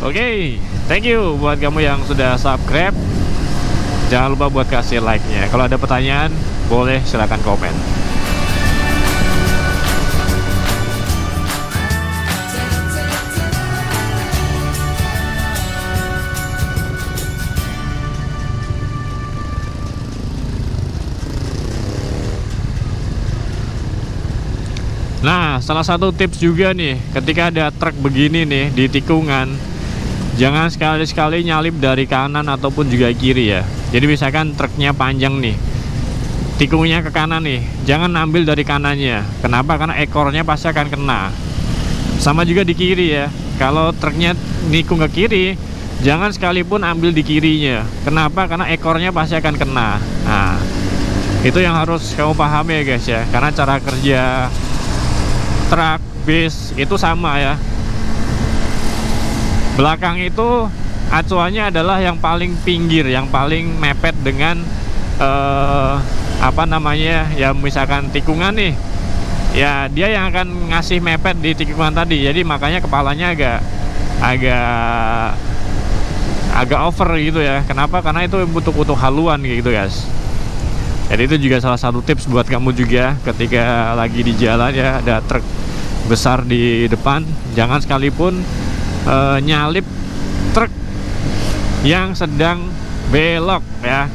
Oke, thank you buat kamu yang sudah subscribe. Jangan lupa buat kasih like-nya. Kalau ada pertanyaan, boleh silahkan komen. Nah, salah satu tips juga nih, ketika ada truk begini nih di tikungan, jangan sekali-sekali nyalip dari kanan ataupun juga kiri ya. Jadi misalkan truknya panjang nih, tikungnya ke kanan nih, jangan ambil dari kanannya. Kenapa? Karena ekornya pasti akan kena. Sama juga di kiri ya, kalau truknya nikung ke kiri, jangan sekalipun ambil di kirinya. Kenapa? Karena ekornya pasti akan kena. Nah, itu yang harus kamu pahami ya guys ya, karena cara kerja truk, bis itu sama ya. Belakang itu acuannya adalah yang paling pinggir, yang paling mepet dengan apa namanya ya, misalkan tikungan nih ya, dia yang akan ngasih mepet di tikungan tadi. Jadi makanya kepalanya agak over gitu ya. Kenapa? Karena itu butuh haluan gitu guys. Jadi itu juga salah satu tips buat kamu juga ketika lagi di jalan ya, ada truk besar di depan, jangan sekalipun nyalip truk yang sedang belok ya.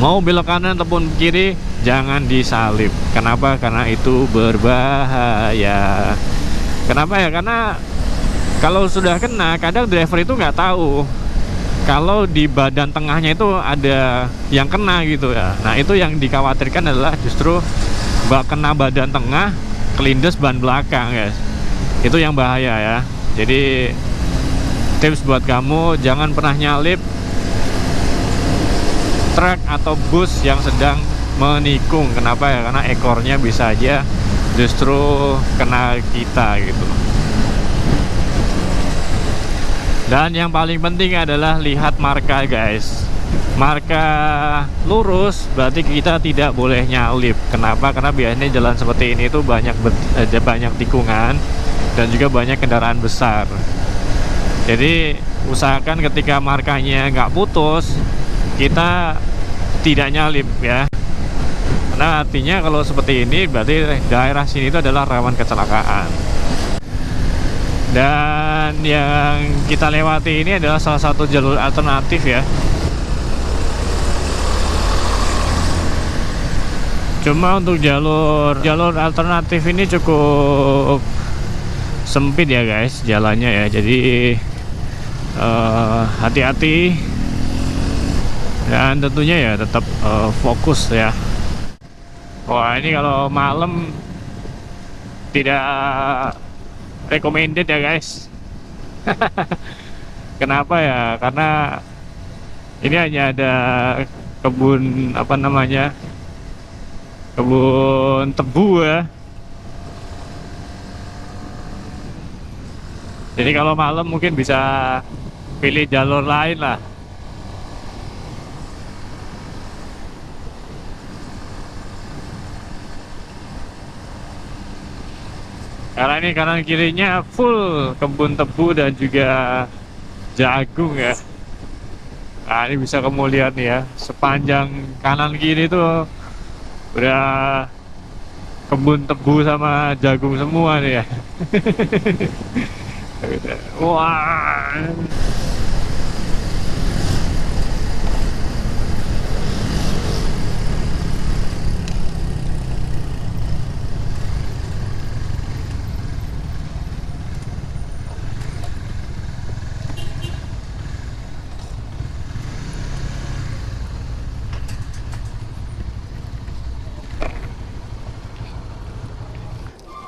Mau belok kanan ataupun kiri, jangan disalip. Kenapa? Karena itu berbahaya. Kenapa ya? Karena kalau sudah kena, kadang driver itu nggak tahu kalau di badan tengahnya itu ada yang kena gitu ya. Nah, itu yang dikhawatirkan adalah justru kena badan tengah, kelindes ban belakang guys. Itu yang bahaya ya. Jadi tips buat kamu, jangan pernah nyalip truk atau bus yang sedang menikung. Kenapa ya? Karena ekornya bisa aja justru kena kita gitu. Dan yang paling penting adalah lihat marka guys. Marka lurus berarti kita tidak boleh nyalip. Kenapa? Karena biasanya jalan seperti ini tuh banyak tikungan dan juga banyak kendaraan besar. Jadi usahakan ketika markanya nggak putus, kita tidak nyalip ya. Karena artinya kalau seperti ini berarti daerah sini itu adalah rawan kecelakaan. Dan yang kita lewati ini adalah salah satu jalur alternatif ya. Cuma untuk jalur alternatif ini cukup sempit ya guys jalannya ya. Jadi hati-hati dan tentunya ya tetap fokus ya. Wah, ini kalau malam tidak recommended ya guys. Kenapa ya? Karena ini hanya ada kebun apa namanya, kebun tebu ya. Jadi kalau malam mungkin bisa pilih jalur lain lah. Karena ini kanan kirinya full kebun tebu dan juga jagung ya. Nah, ini bisa kamu lihat nih ya, sepanjang kanan kiri tuh udah kebun tebu sama jagung semua nih ya. Wah.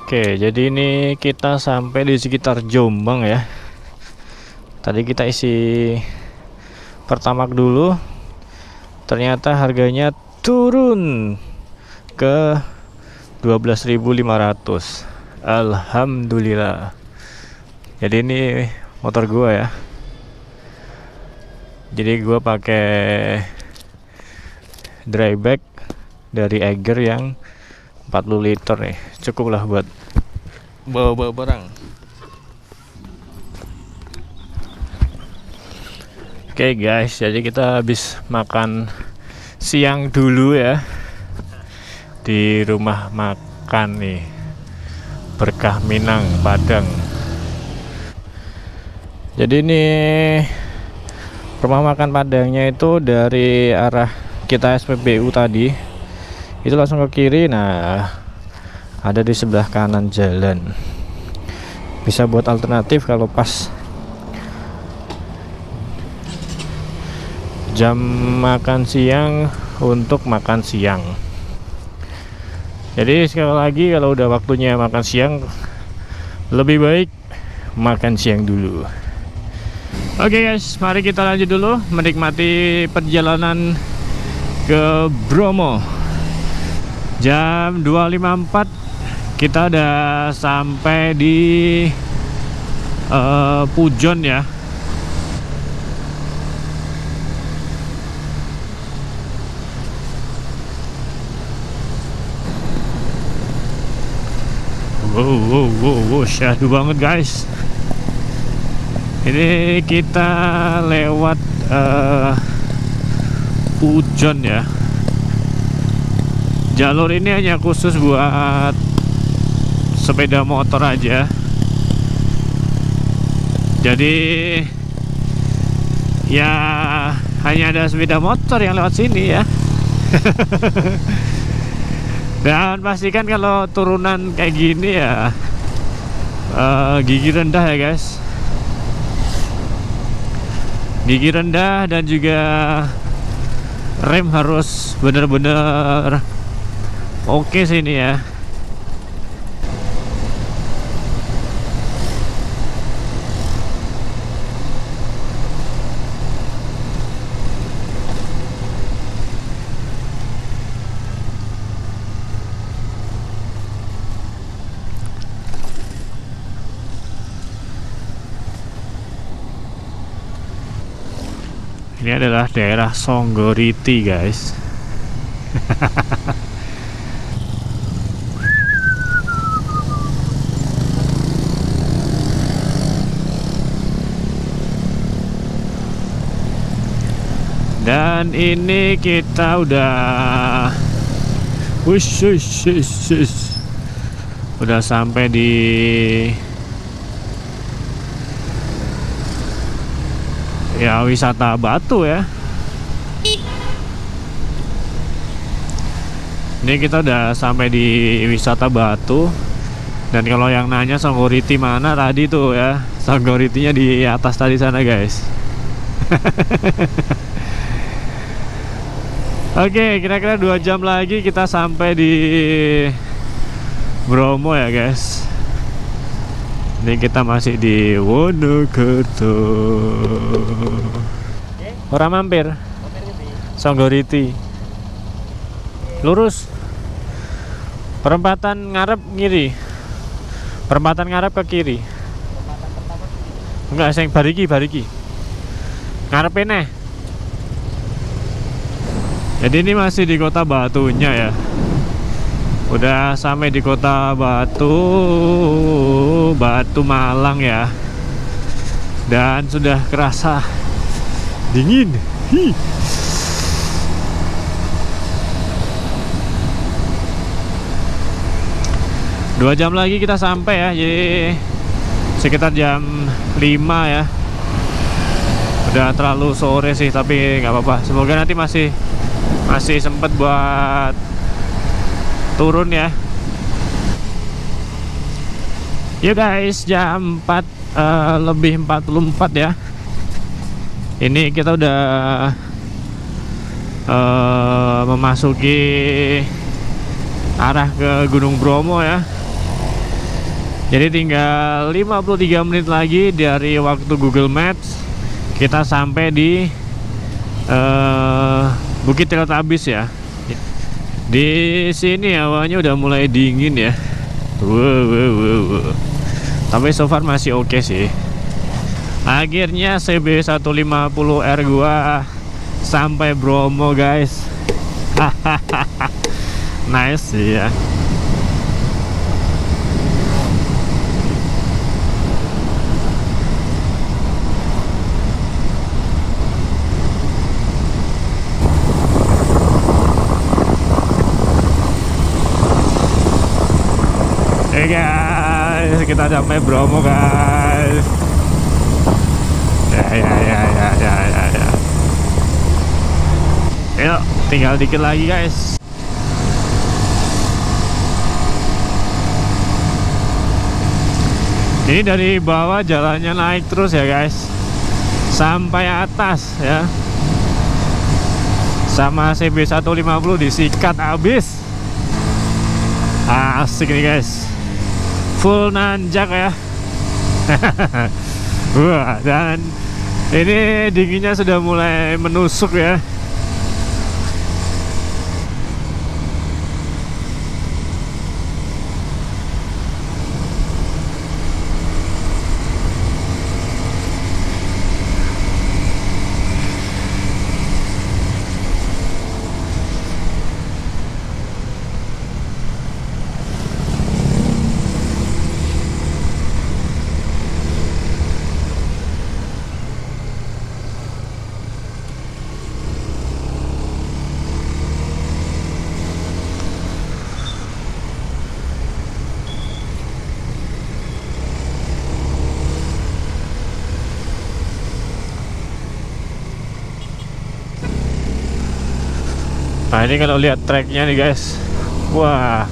Oke, jadi ini kita sampai di sekitar Jombang ya. Tadi kita isi Pertamax dulu, ternyata harganya turun ke 12.500. Alhamdulillah. Jadi ini motor gua ya. Jadi gua pakai dryback dari Eiger yang 40 liter nih, cukup lah buat bawa barang. Oke guys, jadi kita habis makan siang dulu ya di rumah makan nih, Berkah Minang, Padang. Jadi ini rumah makan Padangnya itu dari arah kita SPBU tadi, itu langsung ke kiri. Nah, ada di sebelah kanan jalan. Bisa buat alternatif kalau pas jam makan siang untuk makan siang. Jadi sekali lagi, kalau udah waktunya makan siang, lebih baik makan siang dulu. Oke guys, mari kita lanjut dulu menikmati perjalanan ke Bromo. Jam 2.54 kita udah sampai di Pujon ya. Wow, syahdu banget guys. Ini kita lewat Pujon ya. Jalur ini hanya khusus buat sepeda motor aja. Jadi ya hanya ada sepeda motor yang lewat sini ya. Dan pastikan kalau turunan kayak gini ya gigi rendah ya guys. Gigi rendah dan juga rem harus bener-bener oke sini ya. Ini adalah daerah Songgoriti guys. Dan ini kita udah udah sampai di ya wisata Batu ya. Ini kita udah sampai di wisata Batu. Dan kalau yang nanya Songgoriti mana tadi tuh ya, Songgoritinya di atas tadi sana guys. Oke, kira-kira 2 jam lagi kita sampai di Bromo ya guys. Ini kita masih di Wonokerto. Orang mampir Songgoriti. Lurus. Perempatan ngarep kiri. Perempatan ngarep ke kiri. Enggak, sing bariki. Ngarepe neh. Jadi ini masih di Kota Batunya ya. Udah sampai di Kota Batu Malang ya. Dan sudah kerasa dingin. 2 jam lagi kita sampai ya. Jadi sekitar jam 5 ya. Udah terlalu sore sih, tapi nggak apa-apa. Semoga nanti masih sempet buat turun ya. Yuk guys, jam 4 lebih 44 ya. Ini kita udah memasuki arah ke Gunung Bromo ya. Jadi tinggal 53 menit lagi dari waktu Google Maps kita sampai di Bukit Teletabis ya. Di sini hawanya udah mulai dingin ya. Wow. Tapi so far masih oke sih. Akhirnya CB150R gua sampai Bromo guys. Nice sih ya. kita sampai Bromo guys. Ya. Yuk, tinggal dikit lagi guys. Ini dari bawah jalannya naik terus ya guys, sampai atas ya. Sama CB 150 disikat habis. Asik nih guys, full nanjak ya. Wah, dan ini dinginnya sudah mulai menusuk ya. Nah ini kalau lihat treknya nih guys, wah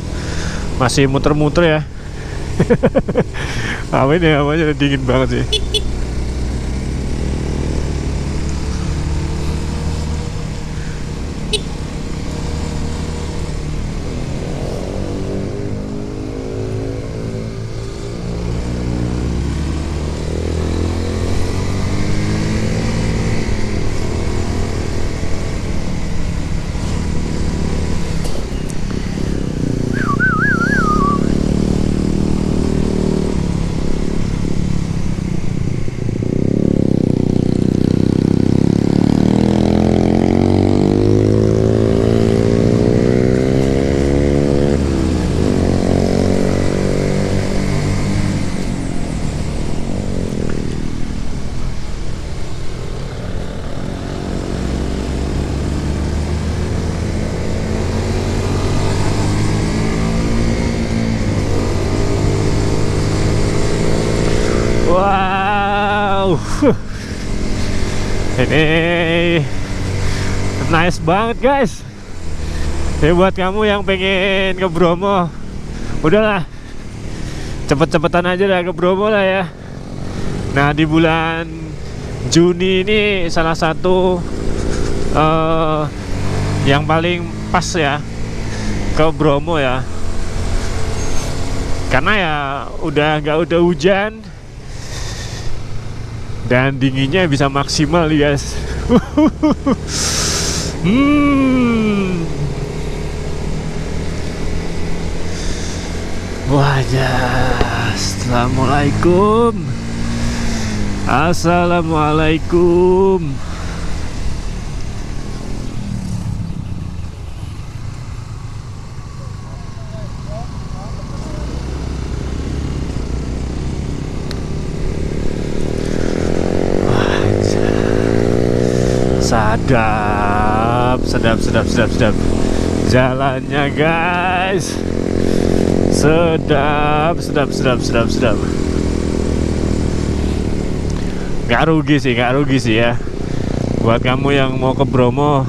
masih muter-muter ya. Apa ini namanya, dingin banget sih. Wow, ini nice banget guys. Ini buat kamu yang pengen ke Bromo, udahlah cepet-cepetan aja lah ke Bromo lah ya. Nah di bulan Juni ini salah satu yang paling pas ya ke Bromo ya, karena ya udah hujan dan dinginnya bisa maksimal nih guys. Wajah, Assalamualaikum. Sedap jalannya guys, sedap. Gak rugi sih ya buat kamu yang mau ke Bromo.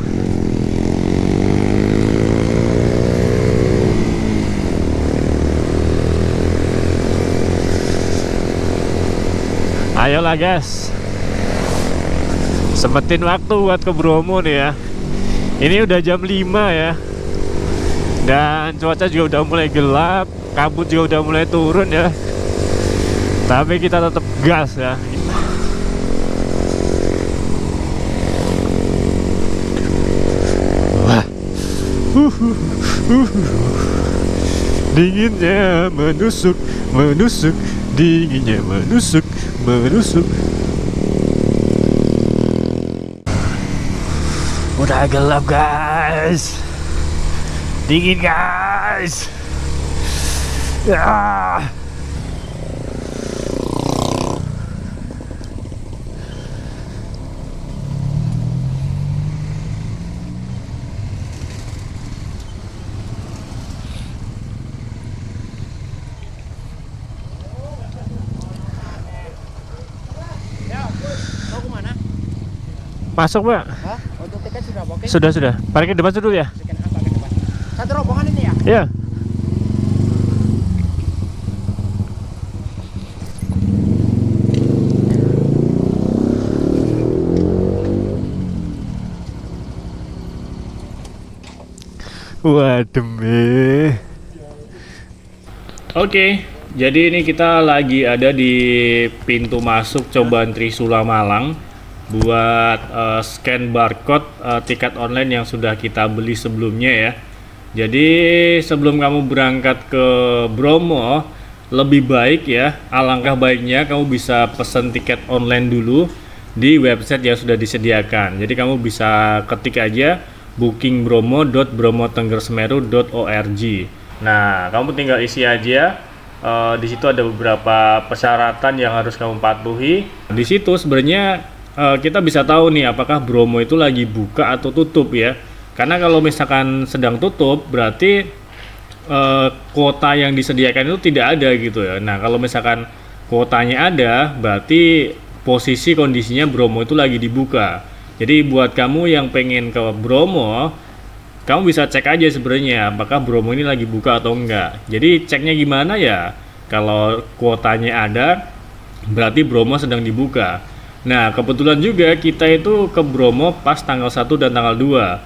Ayolah guys, sempetin waktu buat ke Bromo nih ya. Ini udah jam 5 ya, dan cuaca juga udah mulai gelap, kabut juga udah mulai turun ya, tapi kita tetap gas ya. Wah, dinginnya menusuk, dinginnya menusuk. Udah gelap guys, dingin guys ya. Masuk, Pak. Hah? Untuk tiket sudah booking? Sudah. Parkir depan dulu ya. Scan angka ke depan. Satu rombongan ini ya? Iya. Waduh. Oke, jadi ini kita lagi ada di pintu masuk cobaan Trisula Malang buat scan barcode tiket online yang sudah kita beli sebelumnya ya. Jadi sebelum kamu berangkat ke Bromo, lebih baik ya, alangkah baiknya kamu bisa pesan tiket online dulu di website yang sudah disediakan. Jadi kamu bisa ketik aja bookingbromo.bromotenggersemeru.org. Nah, kamu tinggal isi aja. Di situ ada beberapa persyaratan yang harus kamu patuhi. Di situ sebenarnya kita bisa tahu nih apakah Bromo itu lagi buka atau tutup ya. Karena kalau misalkan sedang tutup, berarti kuota yang disediakan itu tidak ada gitu ya. Nah, kalau misalkan kuotanya ada, berarti posisi kondisinya Bromo itu lagi dibuka. Jadi buat kamu yang pengen ke Bromo, kamu bisa cek aja sebenarnya apakah Bromo ini lagi buka atau enggak. Jadi ceknya gimana ya? Kalau kuotanya ada, berarti Bromo sedang dibuka. Nah, kebetulan juga kita itu ke Bromo pas tanggal 1 dan tanggal 2.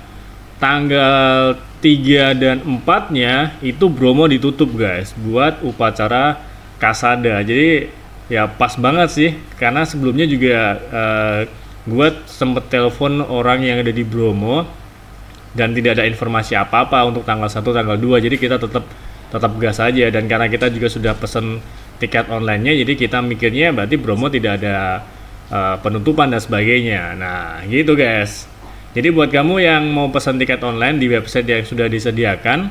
Tanggal 3 dan 4-nya itu Bromo ditutup guys, buat upacara Kasada. Jadi ya pas banget sih, karena sebelumnya juga gue sempet telepon orang yang ada di Bromo dan tidak ada informasi apa-apa untuk tanggal 1, tanggal 2. Jadi kita tetap gas aja, dan karena kita juga sudah pesen tiket online-nya, jadi kita mikirnya berarti Bromo tidak ada penutupan dan sebagainya. Nah, gitu guys. Jadi buat kamu yang mau pesan tiket online di website yang sudah disediakan,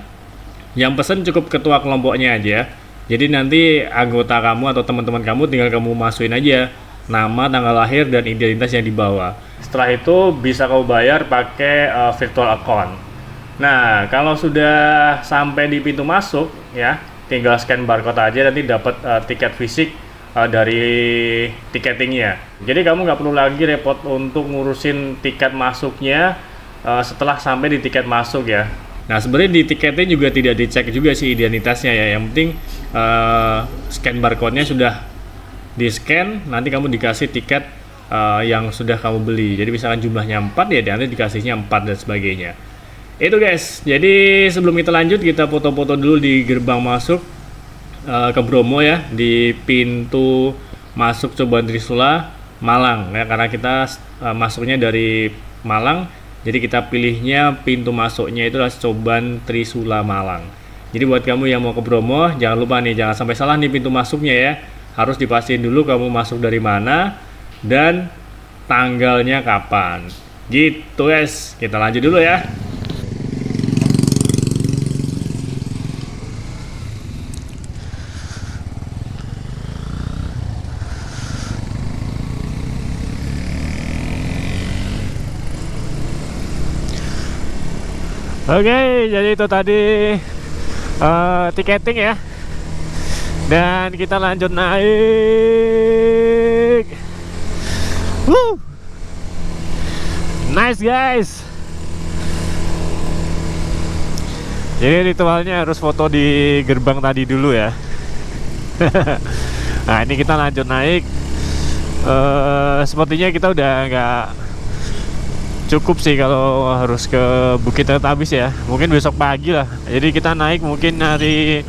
yang pesan cukup ketua kelompoknya aja. Jadi nanti anggota kamu atau teman-teman kamu tinggal kamu masukin aja nama, tanggal lahir, dan identitas yang dibawa. Setelah itu bisa kamu bayar pakai virtual account. Nah, kalau sudah sampai di pintu masuk ya, tinggal scan barcode aja, nanti dapat tiket fisik dari tiketingnya. Jadi kamu nggak perlu lagi repot untuk ngurusin tiket masuknya setelah sampai di tiket masuk ya. Nah, sebenarnya di tiketnya juga tidak dicek juga sih identitasnya ya. Yang penting scan barcode-nya sudah di-scan, nanti kamu dikasih tiket yang sudah kamu beli. Jadi misalkan jumlahnya 4 ya, nanti dikasihnya 4 dan sebagainya. Itu guys. Jadi sebelum kita lanjut, kita foto-foto dulu di gerbang masuk ke Bromo ya, di pintu masuk cobaan Trisula Malang ya, karena kita masuknya dari Malang. Jadi kita pilihnya pintu masuknya itu adalah cobaan Trisula Malang. Jadi buat kamu yang mau ke Bromo, jangan lupa nih, jangan sampai salah nih pintu masuknya ya. Harus dipastiin dulu kamu masuk dari mana dan tanggalnya kapan. Gitu guys, kita lanjut dulu ya. Oke, jadi itu tadi tiketing ya. Dan kita lanjut naik. Woo! Nice guys. Jadi ritualnya harus foto di gerbang tadi dulu ya. Nah, ini kita lanjut naik. Sepertinya kita udah nggak cukup sih kalau harus ke Bukit Teletubbies ya. Mungkin besok pagi lah. Jadi kita naik mungkin hari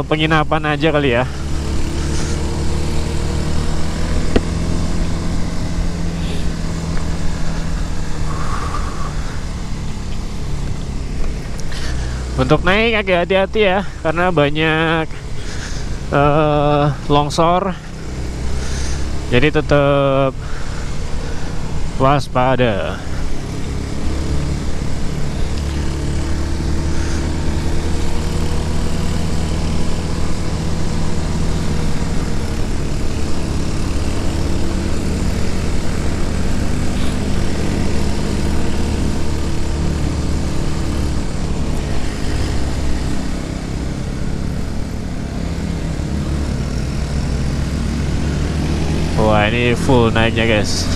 penginapan aja kali ya. Untuk naik agak hati-hati ya, karena banyak longsor. Jadi tetap waspada. Wah, ini full naiknya guys.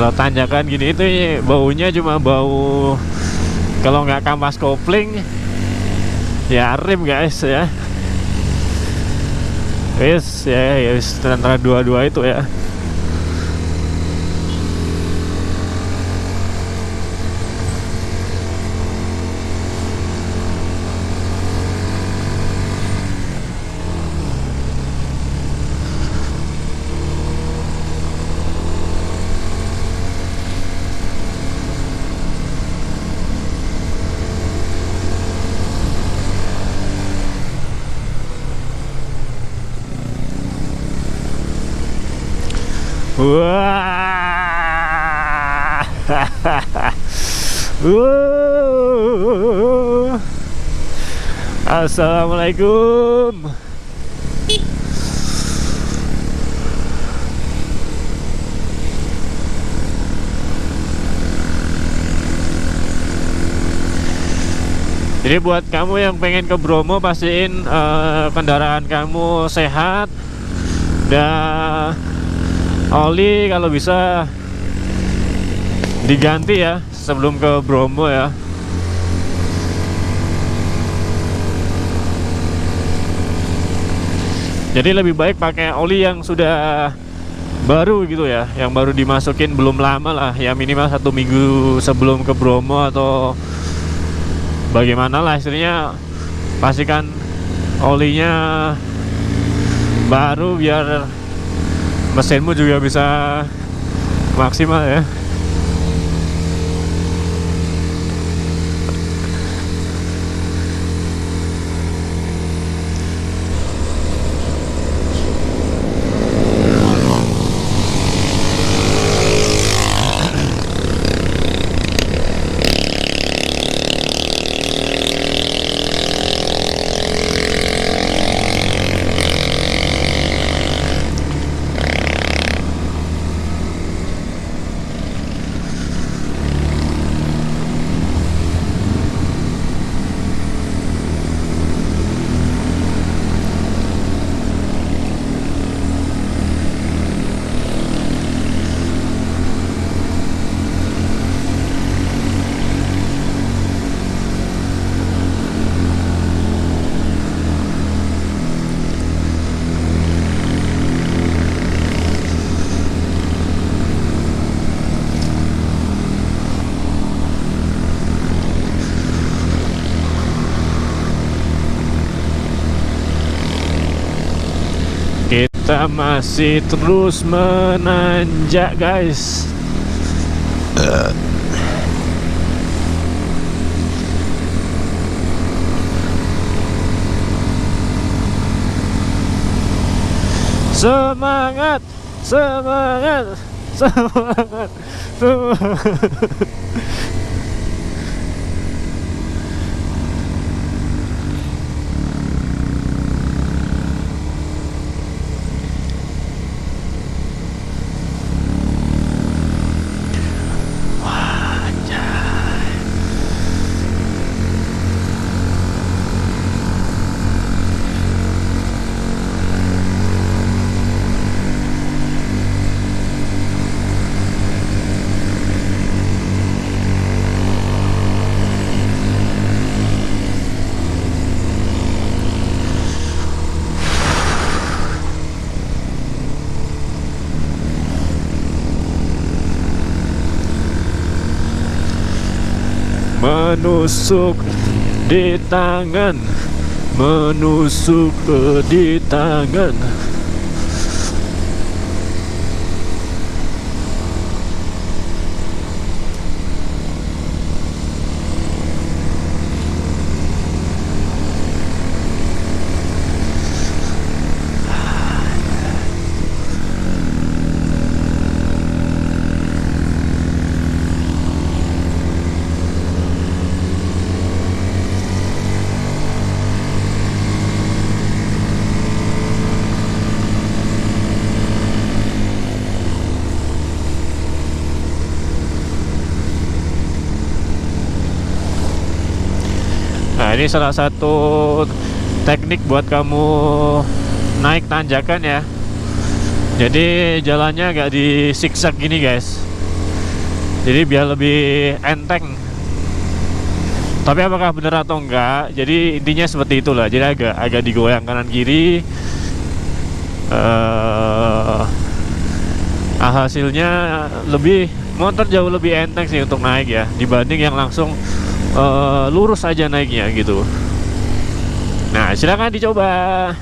Kalau tanjakan gini itu baunya cuma bau, kalau nggak kampas kopling ya rem guys ya. Yes ya, yes, antara dua-dua itu ya. Wah. Assalamualaikum. Jadi buat kamu yang pengen ke Bromo, pastiin kendaraan kamu sehat dan oli kalau bisa diganti ya sebelum ke Bromo ya. Jadi lebih baik pakai oli yang sudah baru gitu ya, yang baru dimasukin belum lama lah, ya minimal 1 minggu sebelum ke Bromo atau bagaimana lah istilahnya. Pastikan olinya baru biar mesinmu juga bisa maksimal ya. Kita masih terus menanjak guys. Semangat, semangat, semangat, semangat. Menusuk di tangan, menusuk di tangan. Nah, ini salah satu teknik buat kamu naik tanjakan ya. Jadi jalannya agak di zigzag gini guys. Jadi biar lebih enteng. Tapi apakah benar atau enggak? Jadi intinya seperti itulah. Jadi agak digoyang kanan kiri. Hasilnya motor jauh lebih enteng sih untuk naik ya, dibanding yang langsung lurus aja naiknya gitu. Nah, silakan dicoba.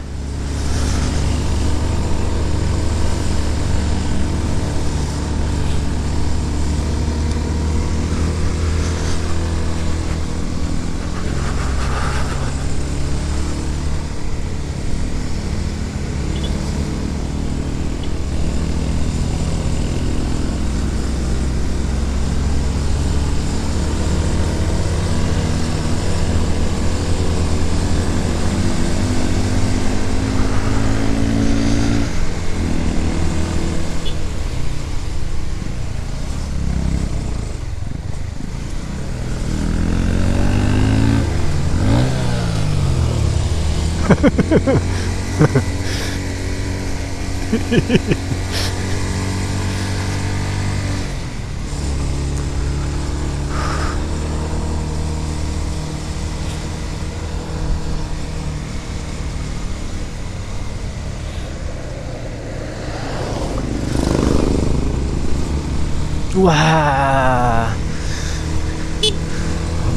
Wah,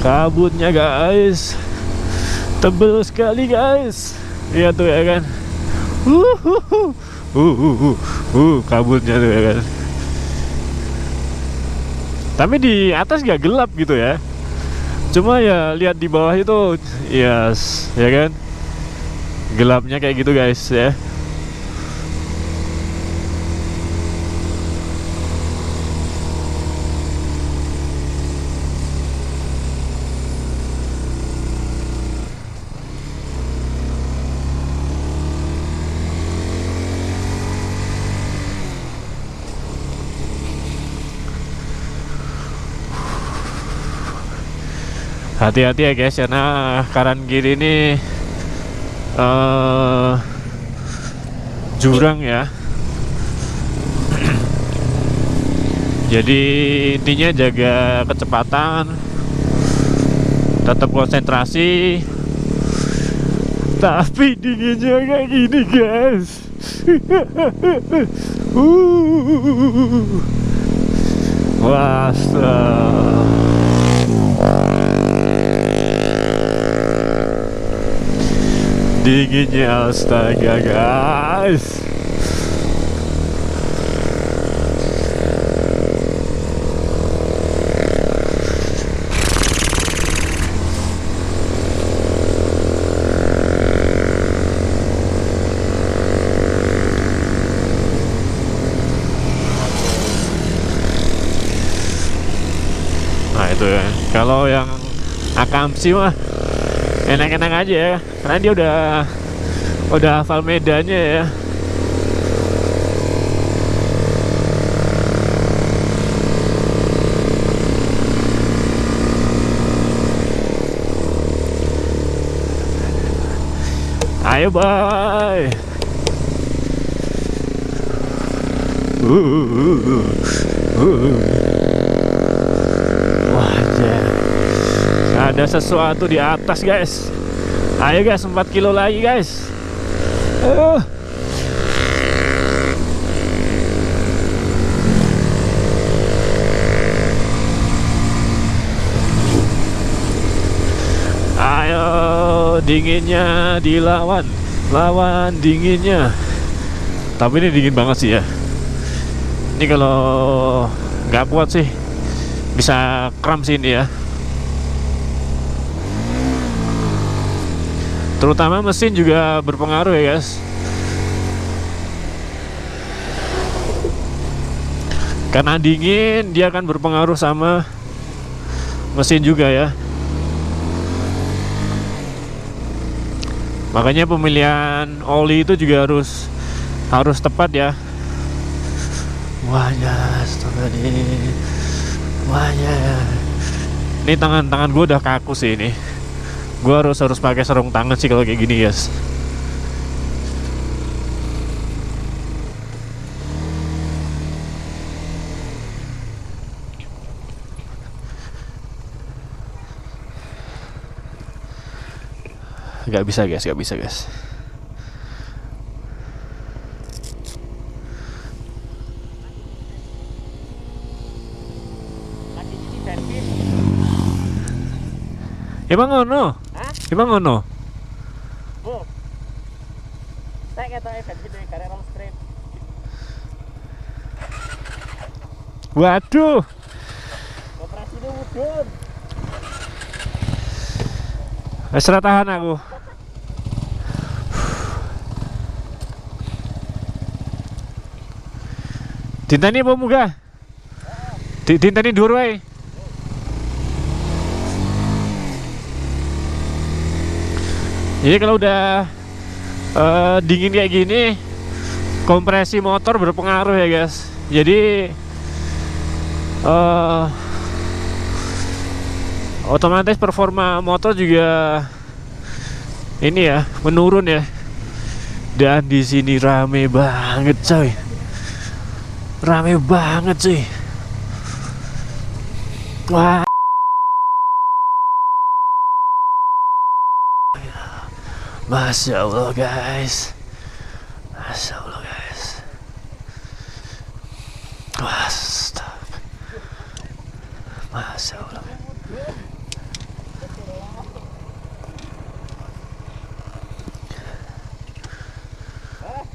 kabutnya guys, tebel sekali guys. Lihat tuh ya kan. Kabutnya tuh ya kan. Tapi di atas gak gelap gitu ya. Cuma ya lihat di bawah itu, yes, ya kan. Gelapnya kayak gitu guys ya. Hati-hati ya guys, karena kanan kiri ini jurang ya. Jadi intinya jaga kecepatan, tetap konsentrasi. Tapi dinginnya kayak gini guys. Wah, dinginnya astaga guys. Nah itu ya, kalau yang Akamsi mah enak-enak aja ya, karena dia udah hafal medannya ya. Ayo bye. Wah, ada sesuatu di atas guys. Ayo guys, 4 kilo lagi guys. Ayo, dinginnya dilawan, lawan dinginnya. Tapi ini dingin banget sih ya. Ini kalau nggak kuat sih bisa kram sih ini ya. Terutama mesin juga berpengaruh ya guys. Karena dingin dia akan berpengaruh sama mesin juga ya. Makanya pemilihan oli itu juga harus tepat ya. Wah ya, wah ya. Ini tangan gue udah kaku sih ini. Gue harus pakai sarung tangan sih kalau kayak gini guys. Gak bisa guys, gak bisa guys. Lagi ini bensin. Emang ngono? Hah? Emang ngono? Bu. Saya ketoke bensin ning gare rong strip. Waduh. Operasine mudhun. Wes ora tahan aku. Dinteni apa munggah? Dinteni dhuwur wae. Jadi kalau udah dingin kayak gini, kompresi motor berpengaruh ya guys. Jadi otomatis performa motor juga ini ya menurun ya. Dan di sini rame banget coy, rame banget cuy. Wah, Masya Allah guys, Masya Allah guys. Wah, Masya Allah.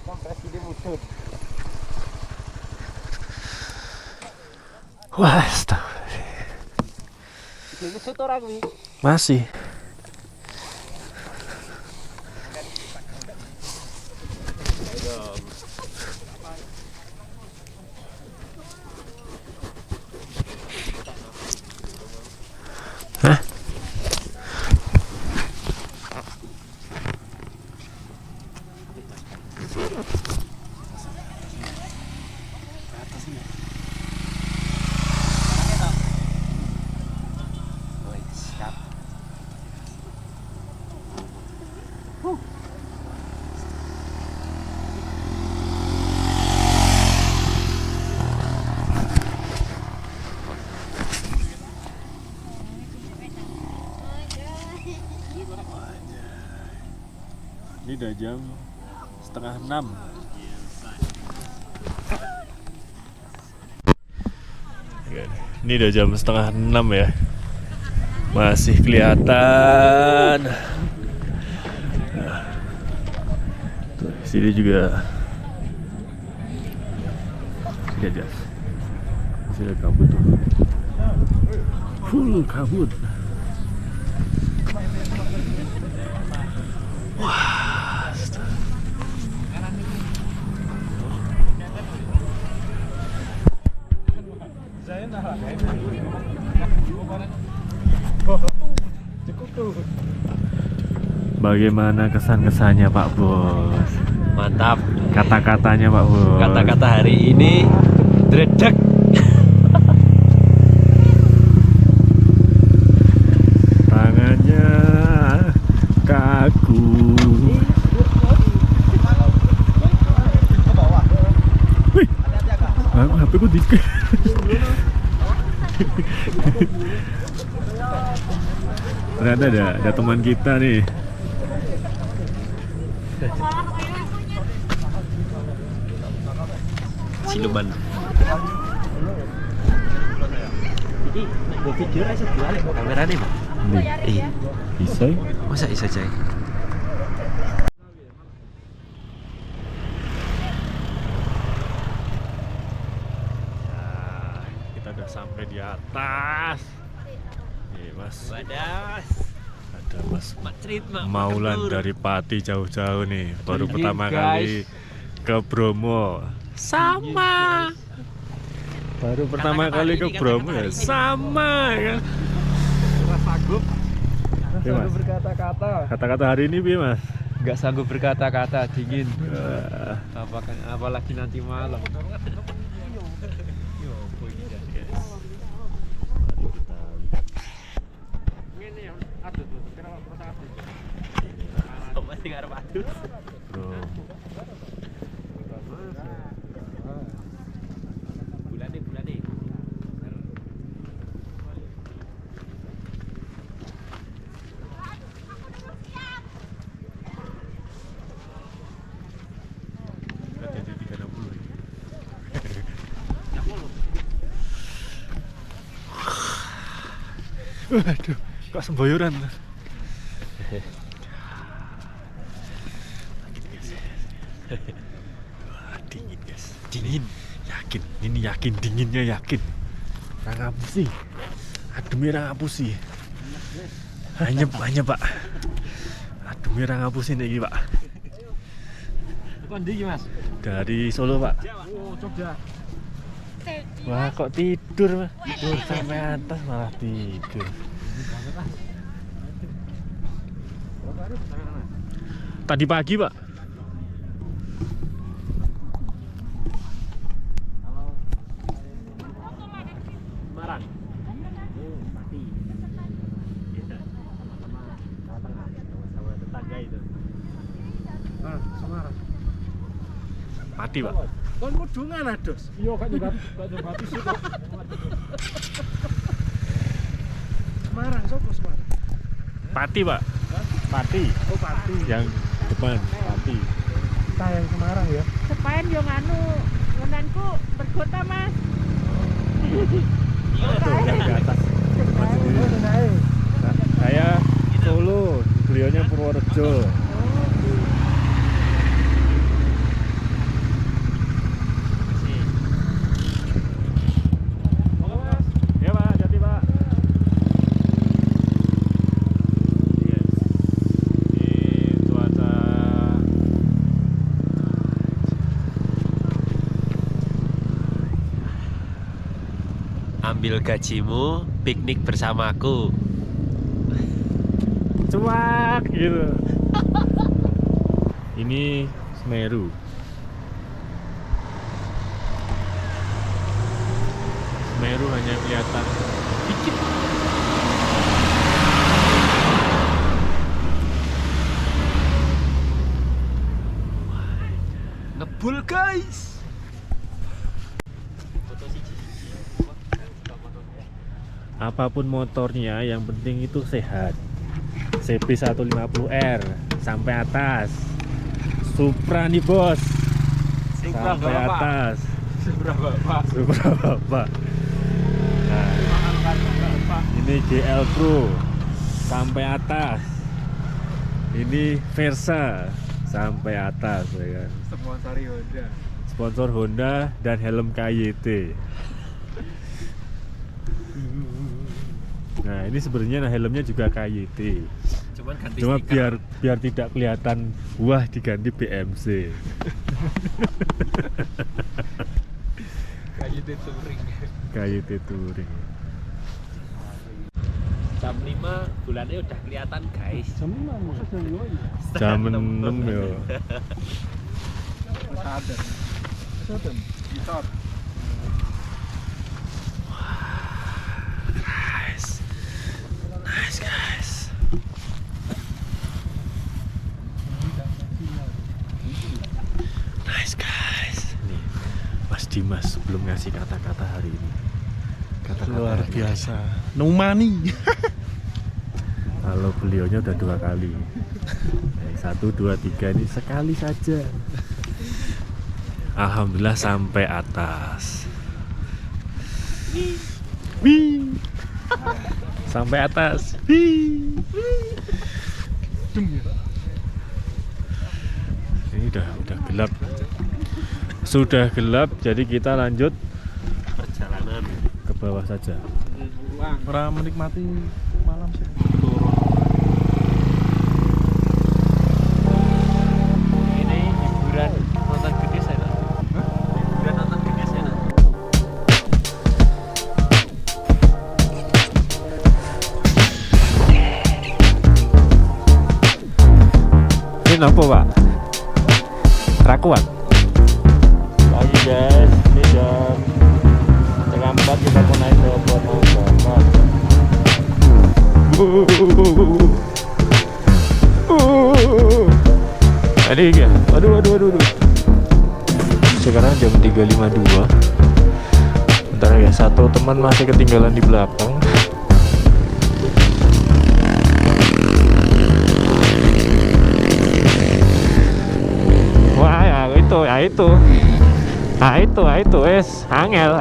Operasine mudhun. Wah, astagfirullah. Iki kusut ora kuwi? Masih. Hah? Ini udah jam 5:30. Ini udah jam 5:30 ya. Masih kelihatan. Nah, tuh, sini juga. Lihat ya. Masih ada kabut tuh. Full kabut. Bagaimana kesan-kesannya Pak Bos? Mantap. Kata-katanya Pak Bos. Kata-kata hari ini dredeg. Tangannya kaku. Wih, HP ku di. Ternyata ada teman kita nih. Siluman. Iki nek go video ra iso diwalik kok kamerane, Pak. Iya. Bisa? Masa bisa Cai? Nah, kita udah sampai di atas. Nih Mas, Wadas. ada Mas Macrit mak. Maulan dari Pati jauh-jauh nih. Baru Ini, pertama guys. kali ke Bromo. Sama. Baru pertama Kata-kata kali hari ke ini, Bromo kata-kata ya. hari ini. Sama kan. Ora sanggup. Oke, Mas. Berkata-kata. Kata-kata hari ini Bi Mas. Enggak sanggup berkata-kata, dingin. Eh, Apalagi nanti malam. Ngene ya, aduh tuh, kira kok aduh. Masih ngarep adus. Bromo. Bulan deh. Waduh, kok semboyoran. Wah, dingin guys, dingin. Yakin, ini yakin dinginnya yakin. Ra ngapusi. Ademe ra ngapusi. Anyep Pak. Ademe ra ngapusi iki Pak. Kondi Mas. Dari Solo Pak. Oh, Jogja. Wah kok tidur Mas? Tidur sampai atas malah tidur. Tadi pagi Pak. Semarang. Pati. Sama tetangga itu. Semarang. Pati Pak. Kon mudungan ados. Iya kan juga sih kok. Semarang, sopo Semarang? Pati Pak. Pati. Oh, Pati. Yang depan Pati. Kita yang Semarang ya. Sepain yo nganu, ngenanku berkota Mas. Tuh yang di atas. Nah, saya Solo, beliaunya Purworejo. Ya Pak, hati Pak. Yes. Ini cuaca Ambil gajimu, piknik bersamaku. cuak gitu. Ini Semeru. Semeru hanya kelihatan dikit. Ngebul guys. Apapun motornya, yang penting itu sehat. CB 150R sampai atas. Supra nih bos. Supra Sampai Bapak. atas. Supra Bapak. Supra Bapak. Nah, ini GL Pro sampai atas. Ini Versa sampai atas ya kan. Sponsori Honda. Sponsor Honda dan helm KYT. Nah, ini sebenarnya helmnya juga KYT. Cuman ganti Cuma stiker. biar tidak kelihatan wah diganti BMC. Kayu touring. KYT Touring. Jam 5 bulannya udah kelihatan guys. Jam 5 maksud jam 2 ya. Jam 6 ya. Sadar. Sadar. Gitar. Nice guys. Nice guys. Nih, Mas Dimas sebelum ngasih kata-kata hari ini. Kata-kata Luar hari ini. biasa. No money. Kalau beliaunya udah 2 kali. 1, 2, 3 ini sekali saja. Alhamdulillah sampai atas. Wih. Sampai atas. Wih. Ini udah gelap. Sudah gelap, jadi kita lanjut Perjalanan. ke bawah saja. Ora menikmati malam sih. Ini hiburan nonton gede sana. Hiburan nonton gede sana. Ini apa Pak? Rakuan? Pagi guys, ini jam 4 kita mau naik ke Pulau Bangka. Adik ya? Aduh. Sekarang jam 3.52. Bentar ya, satu teman masih ketinggalan di belakang. Wah, ya itu, es, angel.